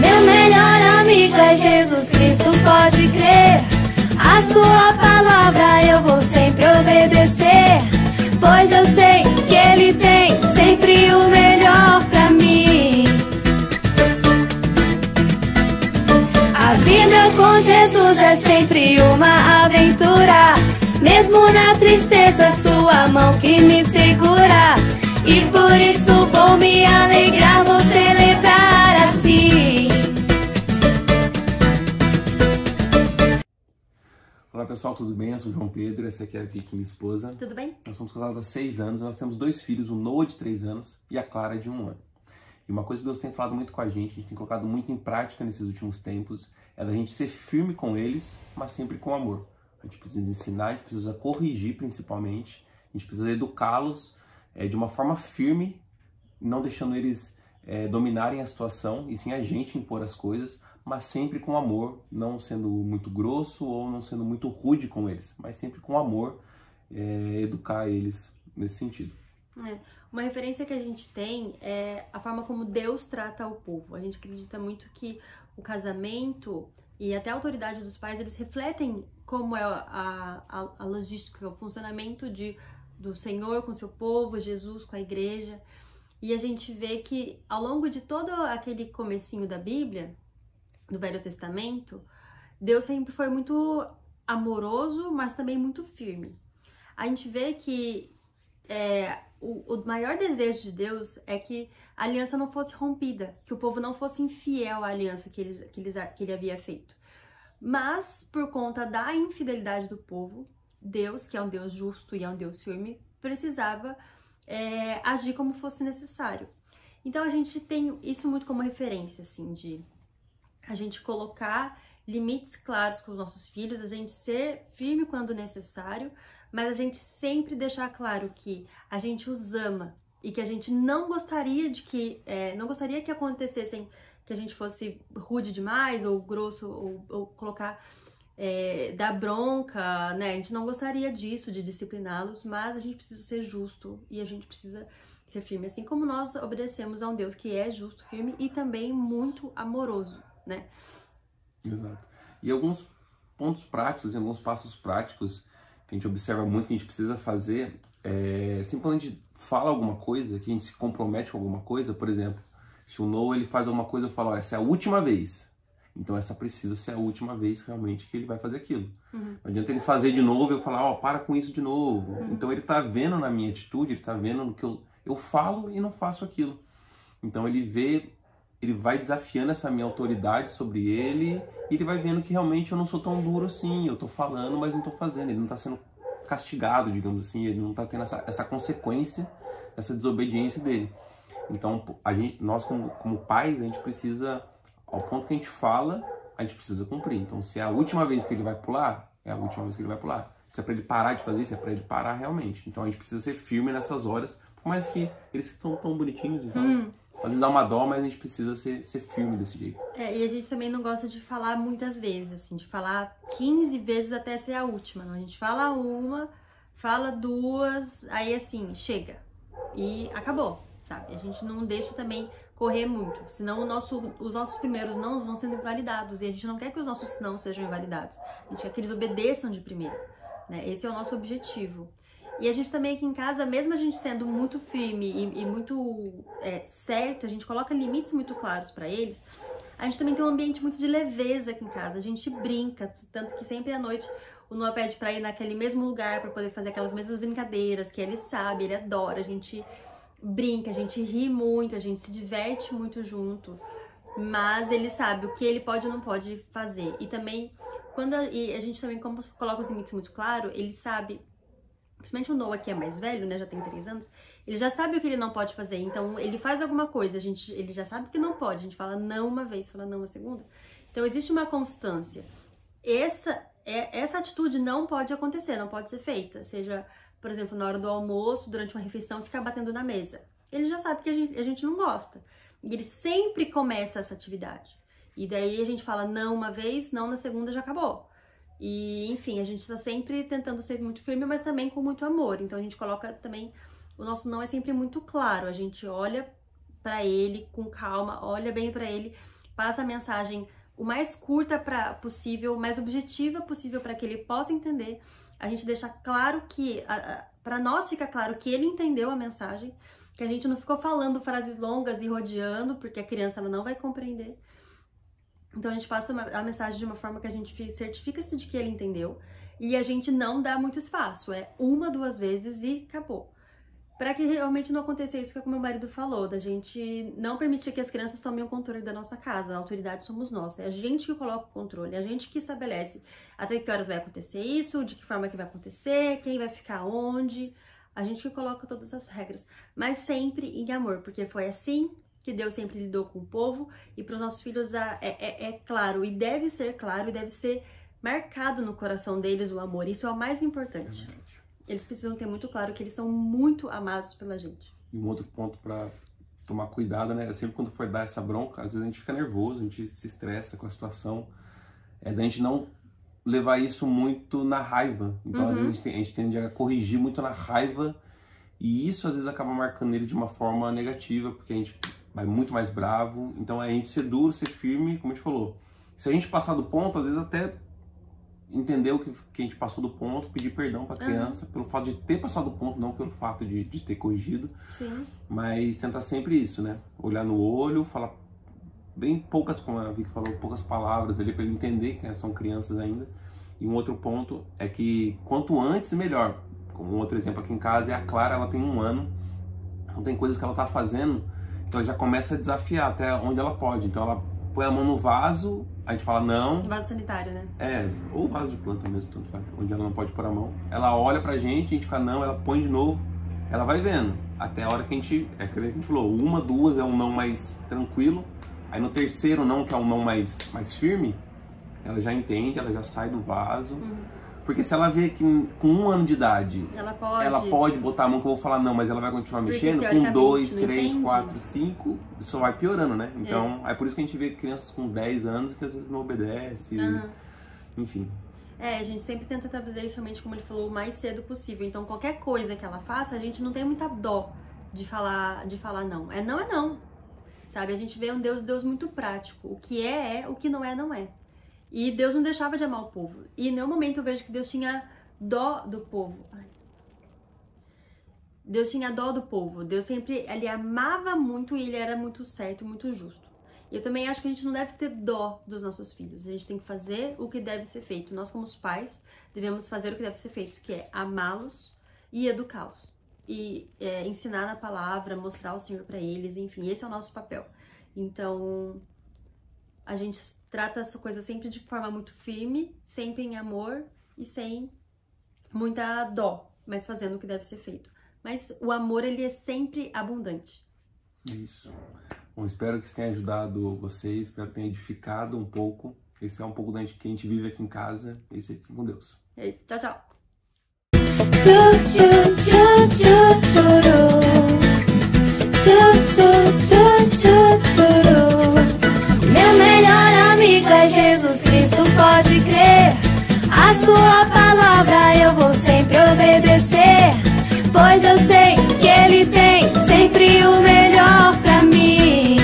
Meu melhor amigo é Jesus Cristo, pode crer. A sua palavra eu vou sempre obedecer, pois eu sei que Ele tem sempre o melhor pra mim. A vida com Jesus é sempre uma aventura, mesmo na tristeza, sua mão que me segura. E por isso vou me alegrar, vou celebrar assim. Olá pessoal, tudo bem? Eu sou o João Pedro, essa aqui é a Vicky, minha esposa. Tudo bem? Nós somos casados há 6 anos, nós temos 2 filhos, o Noah de 3 anos e a Clara de 1 ano. E uma coisa que Deus tem falado muito com a gente tem colocado muito em prática nesses últimos tempos, é da gente ser firme com eles, mas sempre com amor. A gente precisa ensinar, a gente precisa corrigir principalmente, a gente precisa educá-los de uma forma firme, não deixando eles dominarem a situação, e sim a gente impor as coisas, mas sempre com amor, não sendo muito grosso ou não sendo muito rude com eles, mas sempre com amor, educar eles nesse sentido. Uma referência que a gente tem é a forma como Deus trata o povo. A gente acredita muito que o casamento e até a autoridade dos pais, eles refletem como é a logística, o funcionamento do Senhor com o seu povo, Jesus com a igreja. E a gente vê que ao longo de todo aquele comecinho da Bíblia, do Velho Testamento, Deus sempre foi muito amoroso, mas também muito firme. A gente vê que o maior desejo de Deus é que a aliança não fosse rompida, que o povo não fosse infiel à aliança que ele havia feito. Mas, por conta da infidelidade do povo, Deus, que é um Deus justo e é um Deus firme, precisava agir como fosse necessário. Então a gente tem isso muito como referência, assim, de a gente colocar limites claros com os nossos filhos, a gente ser firme quando necessário, mas a gente sempre deixar claro que a gente os ama e que a gente não gostaria que acontecessem, que a gente fosse rude demais ou grosso ou colocar dar bronca, né? A gente não gostaria disso, de discipliná-los, mas a gente precisa ser justo e a gente precisa ser firme, assim como nós obedecemos a um Deus que é justo, firme e também muito amoroso, né? Exato. E alguns pontos práticos, alguns passos práticos que a gente observa muito, que a gente precisa fazer, sempre quando a gente fala alguma coisa, que a gente se compromete com alguma coisa, por exemplo, se o Noah ele faz alguma coisa, eu falo, essa é a última vez. Então essa precisa ser a última vez realmente que ele vai fazer aquilo. Não adianta ele fazer de novo e eu falar, para com isso de novo. Então ele tá vendo na minha atitude, ele tá vendo no que eu falo e não faço aquilo. Então ele vai desafiando essa minha autoridade sobre ele e ele vai vendo que realmente eu não sou tão duro assim, eu tô falando, mas não tô fazendo. Ele não tá sendo castigado, digamos assim, ele não tá tendo essa consequência, essa desobediência dele. Então nós como pais, a gente precisa, ao ponto que a gente fala, a gente precisa cumprir. Então se é a última vez que ele vai pular, é a última vez que ele vai pular. Se é para ele parar de fazer isso, é para ele parar realmente. Então a gente precisa ser firme nessas horas, por mais que eles estão tão bonitinhos, então às vezes dá uma dó, mas a gente precisa ser firme desse jeito. E a gente também não gosta de falar muitas vezes, assim, de falar 15 vezes até ser a última. Não? A gente fala uma, fala duas, aí assim, chega. E acabou, sabe? A gente não deixa também correr muito, senão os nossos primeiros nãos vão sendo invalidados. E a gente não quer que os nossos não sejam invalidados. A gente quer que eles obedeçam de primeira, né? Esse é o nosso objetivo. E a gente também aqui em casa, mesmo a gente sendo muito firme e muito certo, a gente coloca limites muito claros para eles, a gente também tem um ambiente muito de leveza aqui em casa, a gente brinca, tanto que sempre à noite o Noah pede pra ir naquele mesmo lugar para poder fazer aquelas mesmas brincadeiras que ele sabe, ele adora, a gente brinca, a gente ri muito, a gente se diverte muito junto, mas ele sabe o que ele pode e não pode fazer. E também, e a gente também, como coloca os limites muito claro, ele sabe. Principalmente o Noah, que é mais velho, né, já tem 3 anos, ele já sabe o que ele não pode fazer, então ele faz alguma coisa, ele já sabe que não pode, a gente fala não uma vez, fala não uma segunda. Então existe uma constância. Essa atitude não pode acontecer, não pode ser feita, seja, por exemplo, na hora do almoço, durante uma refeição, ficar batendo na mesa. Ele já sabe que a gente não gosta, e ele sempre começa essa atividade. E daí a gente fala não uma vez, não na segunda, já acabou. E, enfim, a gente tá sempre tentando ser muito firme, mas também com muito amor. Então a gente coloca também, o nosso não é sempre muito claro. A gente olha pra ele com calma, olha bem pra ele, passa a mensagem o mais curta possível, o mais objetiva possível para que ele possa entender. A gente deixa claro que, para nós fica claro que ele entendeu a mensagem, que a gente não ficou falando frases longas e rodeando, porque a criança ela não vai compreender. Então a gente passa a mensagem de uma forma que a gente certifica-se de que ele entendeu e a gente não dá muito espaço, é 1, 2 vezes e acabou. Para que realmente não aconteça isso que o meu marido falou, da gente não permitir que as crianças tomem o controle da nossa casa. A autoridade somos nós, é a gente que coloca o controle, é a gente que estabelece até que horas vai acontecer isso, de que forma que vai acontecer, quem vai ficar onde. A gente que coloca todas as regras, mas sempre em amor, porque foi assim que Deus sempre lidou com o povo e para os nossos filhos é claro, e deve ser claro, e deve ser marcado no coração deles o amor. Isso é o mais importante. Eles precisam ter muito claro que eles são muito amados pela gente. E um outro ponto para tomar cuidado, né? Sempre quando for dar essa bronca, às vezes a gente fica nervoso, a gente se estressa com a situação. É da gente não levar isso muito na raiva. Então, às vezes, a gente tende a corrigir muito na raiva. E isso, às vezes, acaba marcando ele de uma forma negativa, porque a gente vai muito mais bravo. Então, a gente ser duro, ser firme, como a gente falou. Se a gente passar do ponto, às vezes até entender que a gente passou do ponto, pedir perdão para a criança pelo fato de ter passado do ponto, não pelo fato de ter corrigido. Sim. Mas tentar sempre isso, né? Olhar no olho, falar bem poucas, como a Vicky falou, poucas palavras ali para ele entender que são crianças ainda. E um outro ponto é que quanto antes, melhor. Como um outro exemplo aqui em casa é a Clara, ela tem 1 ano. Então tem coisas que ela tá fazendo que ela já começa a desafiar até onde ela pode. Então ela põe a mão no vaso, a gente fala não. Vaso sanitário, né? Ou vaso de planta mesmo, tanto faz, onde ela não pode pôr a mão. Ela olha pra gente, a gente fala não, ela põe de novo, ela vai vendo. Até a hora que a gente, que a gente falou, 1, 2 é um não mais tranquilo. Aí no terceiro não, que é um não mais firme, ela já entende, ela já sai do vaso. Porque se ela vê que com 1 ano de idade, ela pode botar a mão que eu vou falar não, mas ela vai continuar mexendo, com 2, 3, 4, 5, só vai piorando, né? Então, é por isso que a gente vê crianças com 10 anos que às vezes não obedecem, enfim. A gente sempre tenta trazer isso realmente, como ele falou, o mais cedo possível. Então, qualquer coisa que ela faça, a gente não tem muita dó de falar não. É não. Sabe? A gente vê um Deus muito prático. O que é, o que não é, não é. E Deus não deixava de amar o povo. E em nenhum momento eu vejo que Deus tinha dó do povo. Deus tinha dó do povo. Deus sempre, ele amava muito e ele era muito certo, muito justo. E eu também acho que a gente não deve ter dó dos nossos filhos. A gente tem que fazer o que deve ser feito. Nós, como os pais, devemos fazer o que deve ser feito, que é amá-los e educá-los. E ensinar na palavra, mostrar o Senhor para eles, enfim, esse é o nosso papel. Então, a gente trata essa coisa sempre de forma muito firme, sempre em amor e sem muita dó, mas fazendo o que deve ser feito. Mas o amor, ele é sempre abundante. Isso. Bom, espero que isso tenha ajudado vocês, espero que tenha edificado um pouco. Esse é um pouco que a gente vive aqui em casa. E isso aí, fiquem com Deus. É isso. Tchau, tchau. Meu melhor amigo é Jesus Cristo, pode crer. A sua palavra eu vou sempre obedecer, pois eu sei que Ele tem sempre o melhor pra mim.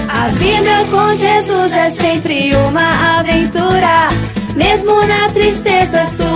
A vida com Jesus é sempre uma aventura, mesmo na tristeza sua.